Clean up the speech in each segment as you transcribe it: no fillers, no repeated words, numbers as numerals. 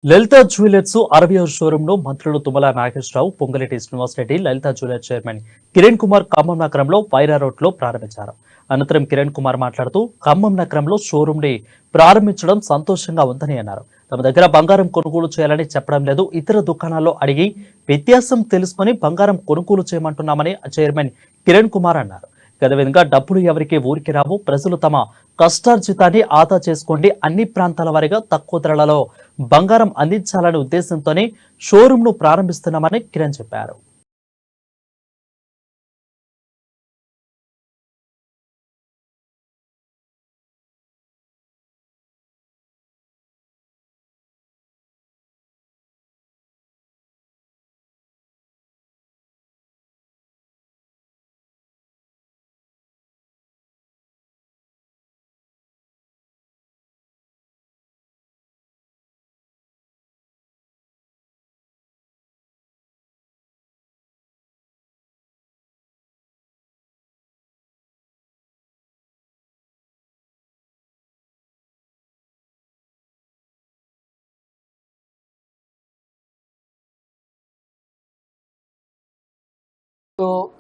లలిత jewellers 60వ showroom ను మంత్రులు తుమ్మల నాగేశ్వరరావు, పొంగులేటి శ్రీనివాసరెడ్డి, లలిత jewellers chairman Kiran Kumar Khammam నగరంలో వైరా రోడ్ లో ప్రారంభించారు. అనంతరం కిరణ్ కుమార్ మాట్లాడుతూ ఖమ్మం నగరంలో షోరూమ్ ని ప్రారంభించడం సంతోషంగా ఉందని అన్నారు. తమ దగ్గర బంగారం కొనుగోలు చేయాలని చెప్పడం లేదు, ఇతర దుకాణాల్లో అడిగి వ్యత్యాసం తెలుసుకుని బంగారం కొనుగోలు చేయమంటున్నామని చైర్మన్ కిరణ్ కుమార్ అన్నారు. విధంగా డబ్బులు ఎవరికి ఊరికి రావు, ప్రజలు తమ కష్టార్జితాన్ని ఆదా చేసుకోండి, అన్ని ప్రాంతాల వారిగా తక్కువ ధరలలో బంగారం అందించాలనే ఉద్దేశంతోనే షోరూమ్ ను ప్రారంభిస్తున్నామని కిరణ్ చెప్పారు.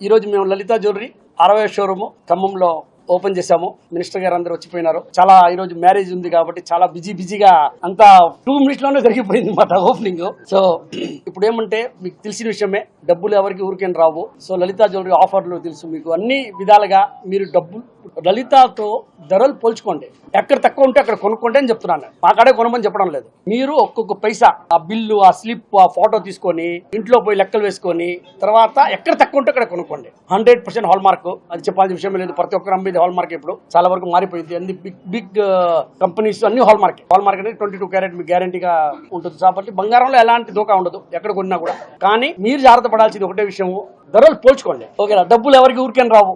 ఈరోజు మేము లలిత జ్యువెలరీ 60వ షోరూమ్ ఖమ్మంలో ఓపెన్ చేశాము. మినిస్టర్ గారు అందరూ వచ్చిపోయినారు. చాలా ఈరోజు మ్యారేజ్ ఉంది కాబట్టి చాలా బిజీగా అంతా 2 minutes లోనే జరిగిపోయింది అన్నమాట ఓపెనింగ్. సో ఇప్పుడు ఏమంటే మీకు తెలిసిన విషయమే, డబ్బులు ఎవరికి ఊరికేం రావు. సో లలిత జ్యువెలరీ ఆఫర్లు తెలుసు మీకు, అన్ని విధాలుగా మీరు డబ్బులు లలితతో ధరలు పోల్చుకోండి, ఎక్కడ తక్కువ ఉంటే అక్కడ కొనుక్కోండి అని చెప్తున్నాను. మా కాడే కొనమని చెప్పడం లేదు. మీరు ఒక్కొక్క పైసా ఆ బిల్లు, ఆ స్లిప్, ఆ ఫోటో తీసుకొని ఇంట్లో పోయి లెక్కలు వేసుకొని తర్వాత ఎక్కడ తక్కువ ఉంటే అక్కడ కొనుక్కోండి. 100% హాల్ మార్క్, అది చెప్పాల్సిన విషయం లేదు. ప్రతి ఒక్కరు అమ్మేది హాల్ మార్క్. ఇప్పుడు చాలా వరకు మారిపోయింది. అన్ని బిగ్ కంపెనీస్ అన్ని హాల్ మార్క్. హాల్ మార్క్ అనేది 22 క్యారెట్ మీకు గ్యారంటీగా ఉంటుంది. కాబట్టి బంగారంలో ఎలాంటి దోకా ఉండదు ఎక్కడ కొన్నా కూడా. కానీ మీరు జాగ్రత్త పడాల్సింది ఒకటే విషయం, ధరలు పోల్చుకోండి. ఓకేనా? డబ్బులు ఎవరికి ఊరికేం రావు.